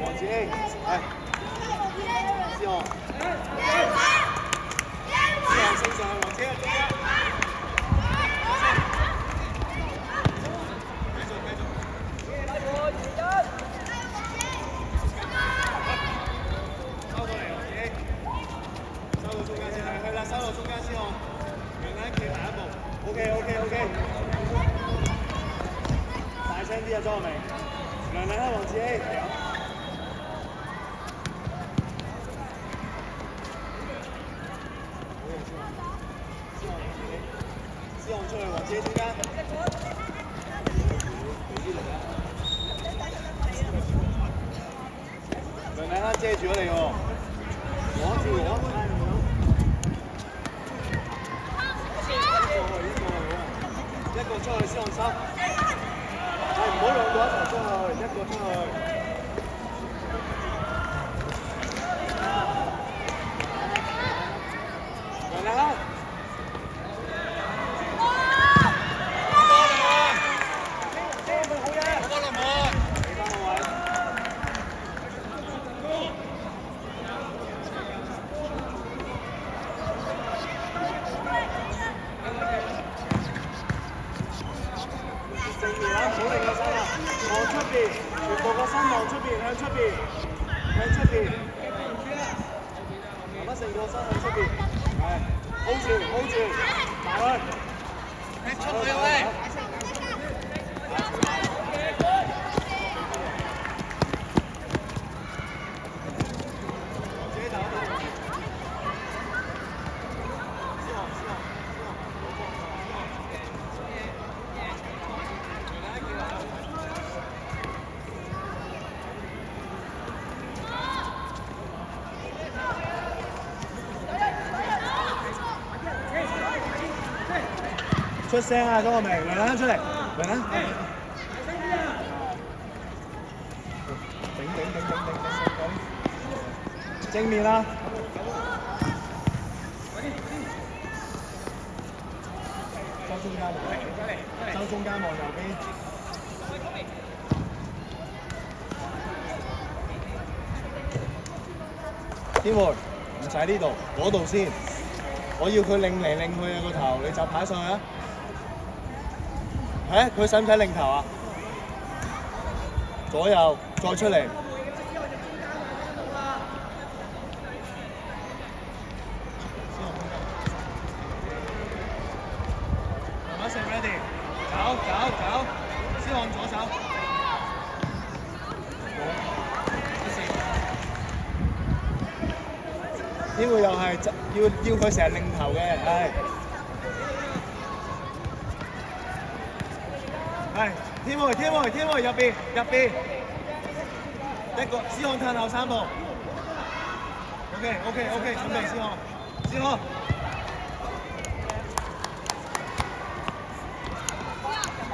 王子 A， 思豪，升上去，王子 A 中間。OK， 大聲啲啊，莊明，梁亮啦，王子 A， 思豪出去，王子 A 中間，梁亮啦遮住咗你喎，攞住攞。一個出去，思豪收。唔好兩個一齊出去，一個出去。梁亮啦。正面啦，唔好令個身啊！望出邊，全部個身望出邊，向出邊，向出邊。慢慢成個身向出邊，係 hold 住，埋去。出去喂！出聲啊！張國明，梁亮出嚟，梁亮。頂，正面啦！收中間望，收中間望右邊。天門唔使呢度，嗰度先。我要佢擰嚟擰去啊個頭，你就跑上去啊！佢使唔使擰頭啊？左右再出嚟。慢慢食 ready， 走，先往左手。呢個又係要佢成日擰頭嘅，係。天梅入邊，一個思豪褪後3步。OK， 準備思豪。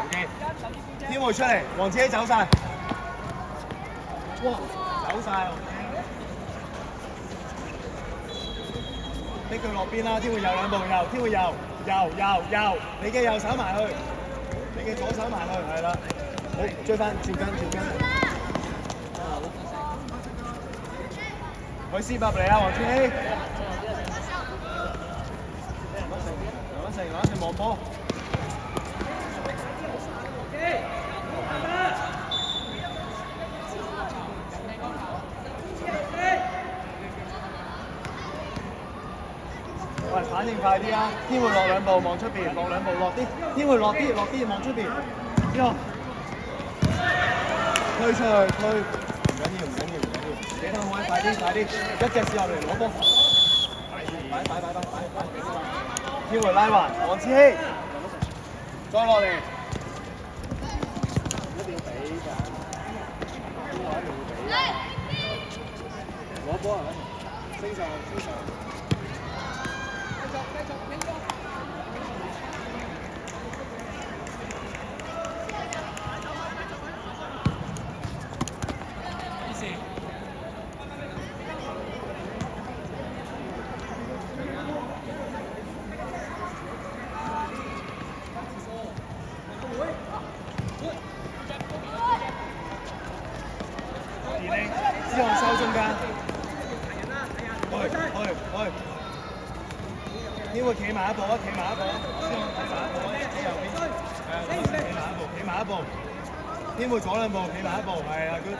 OK， 天梅出嚟，王子 A 走晒。哇，走晒。俾佢落邊啦，天會右2步，天會右，你嘅右手埋去，你嘅左手埋去，係啦，好追翻，照跟，佢撕入嚟啊，黃天希，攞成望波。喂，反應快啲啊！天會落2步望出邊，落2步落啲，天會落啲望出邊。之後推出去，推，唔緊要，你睇好快啲，一隻試落嚟攞波。擺，天會拉環，黃志希，再落嚟。一定要俾㗎，一定要俾。攞波啊！升上。2-0希望收中間。去。天會企埋一步啊！企埋一步啊！希望企埋一步啊！喺右邊。企埋一步。天會左兩步，企埋一步。係啊 ，good。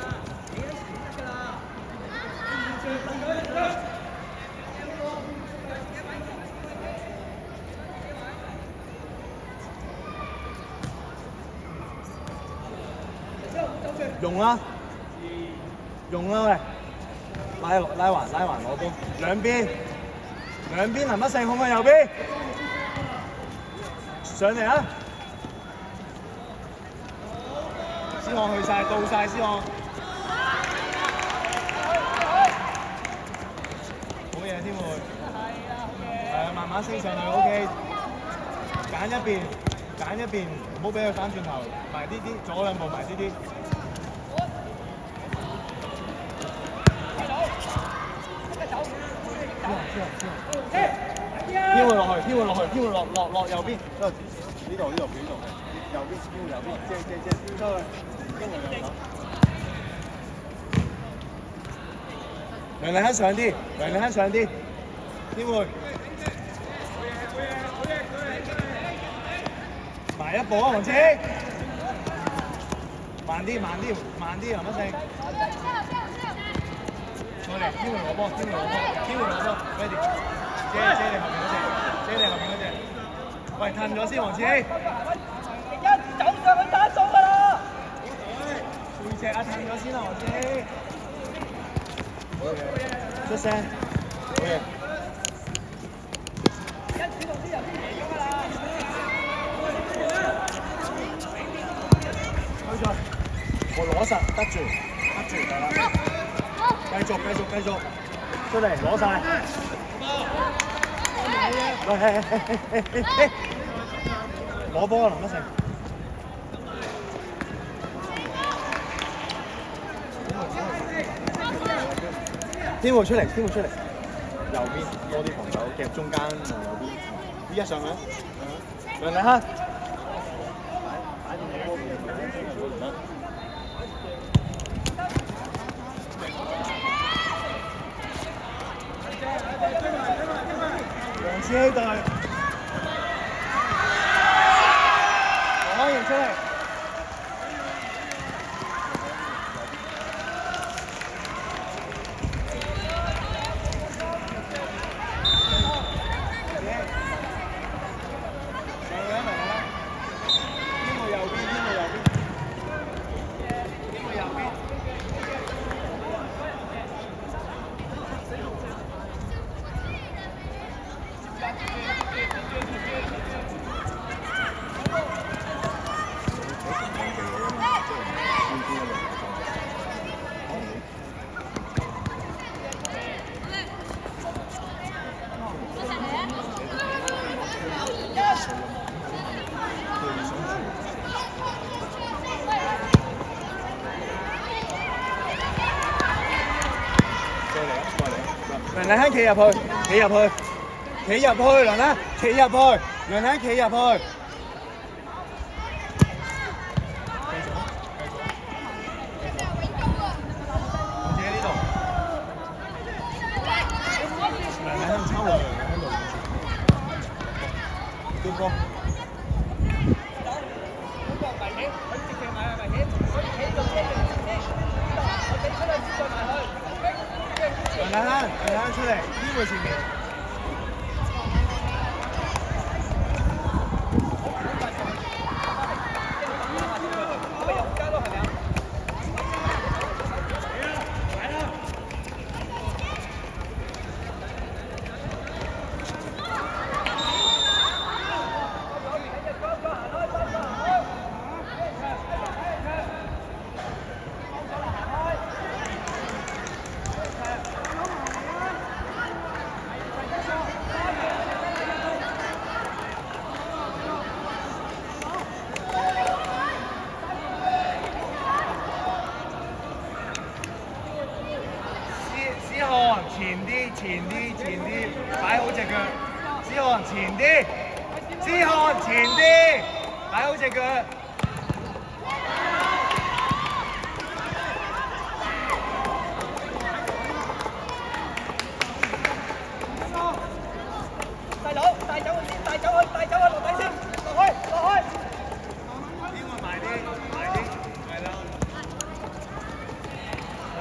用啦喂！拉環攞波，兩邊林一勝控去右邊，上嚟啊！思漢去晒，到晒思漢，好嘢天會，慢慢升上去 OK， 揀一邊，唔好俾佢翻轉頭，埋啲左兩步埋啲。天會落去，落右邊，呢度，右邊，借，出去，跟住兩手。梁麗亨上啲，天會。埋一步啊，黃志興！慢啲，林一勝。過嚟，天會攞波 ，ready。遮你後面嗰隻，喂，褪咗先，黃志興。走上去打數㗎啦！背脊褪咗先啦，黃志興。出聲，好嘢。主動啲入啲嘢㗎啦。開咗，我攞實，得住，係啦。繼續，出嚟攞晒。攞波啊，林一勝！天會出嚟，右邊多啲防守，夾中間右邊。依家上去，梁麗亨。黃志希隊，黃安然出嚟，梁麗亨企入去，梁麗亨企入去，梁麗亨企入去。我自己呢度，梁麗亨抄落嚟喺度，對波。梁麗亨出嚟，呢個前面。前啲，擺好隻腳。思漢前啲，擺好隻腳。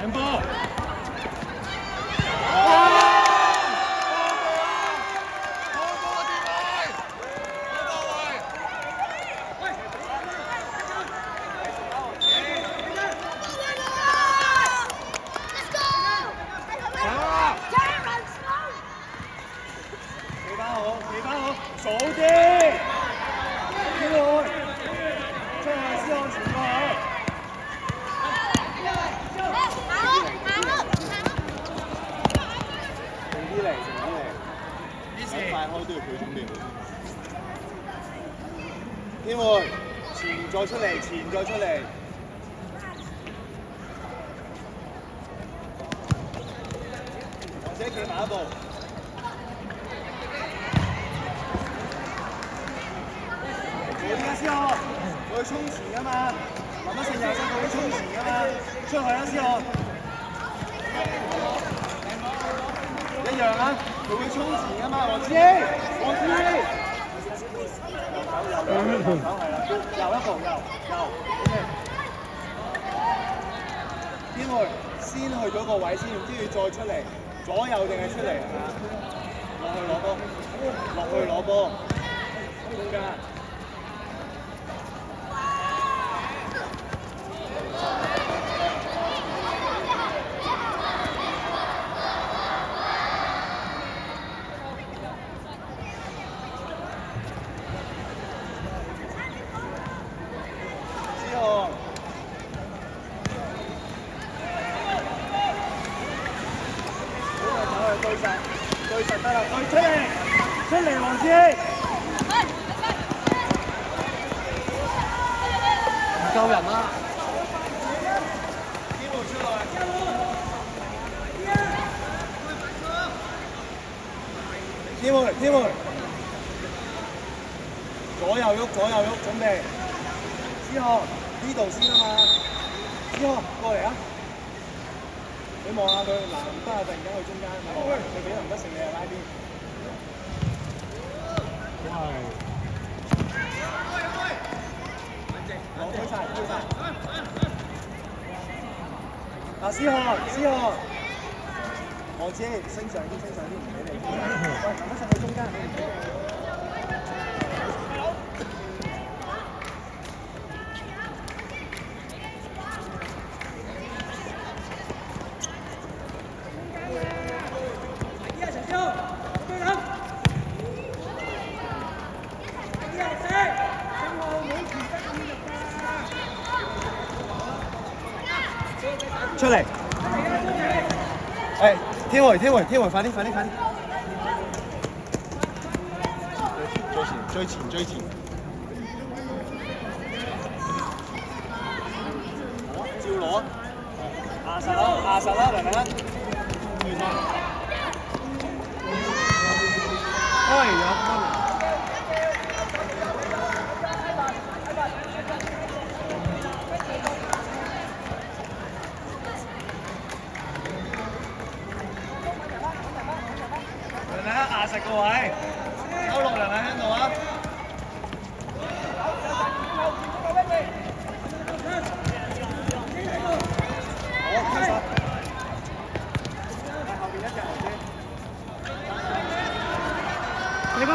兩波。早啲，機會，出去先往前過去。靜啲嚟，靜啲嚟，快開都要佢準備。機會，前再出嚟，前再出嚟。或者企埋一步。點解先哦？佢會衝前㗎嘛，慢慢成日佢會衝前㗎嘛，出去啦先哦。一樣啊，佢會衝前㗎嘛，黃志希，黃志希。右手係啦，右一步，右 ，OK。邊會先去嗰個位先，然之後再出嚟，左右定係出嚟啊？落去攞波，落去攞波，中間。對實得啦，對出嚟，黃志希，唔夠人啦，機會出來，機會，左右喐，準備，之後呢度先啊嘛，之後過嚟啊！你望下佢，嗱唔得啊！突然間去中間，佢俾唔得成，你係拉邊。攞推晒。嗱，思翰，黃志希升上啲，唔俾你。喂，慢慢上去中間，你唔俾。出嚟！誒，天回，快啲！最前！照攞，壓實啦，嚟啦！開咗。壓實個位，收落嚟喺度啊！好，開手。喺後邊一隻黃先。你去。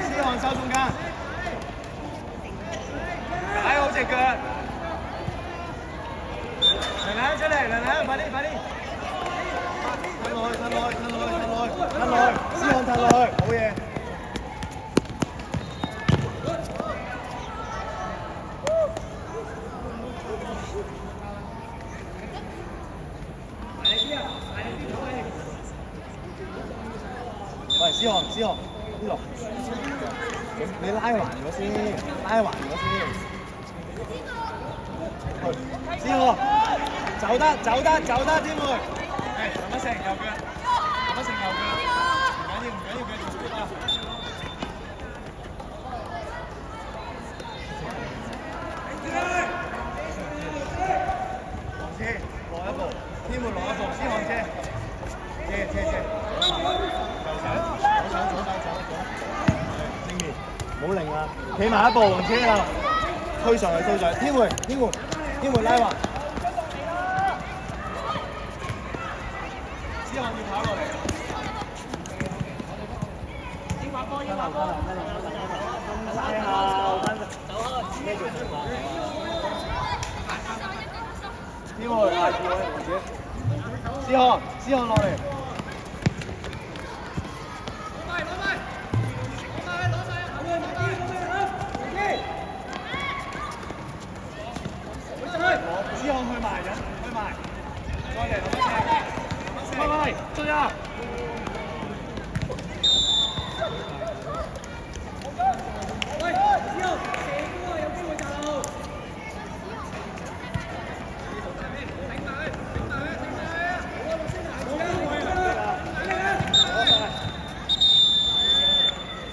思翰收中間，擺好隻腳，娘娘出嚟，娘娘快啲，褪落去，思翰褪落去，好嘢。喂，思翰，呢度。你拉橫咗先，拉橫咗先。之後走得，天妹。誒，咁一成右腳，咁一成右腳，唔緊要，繼續接啊！黃車落一步，天妹落一步，先看車，車。左。正面，唔好擰啊！企埋一步，黃車啦，推上去，天妹拉橫。之後要跑落嚟。得啦，拉後，走開。咩叫上馬？天妹嗌住我，黃姐。思漢落嚟。之後去埋，再嚟喂，追啊！喂，之後射波啊，有機會就。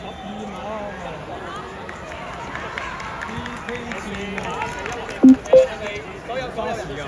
12碼。PK 戰。都有時間。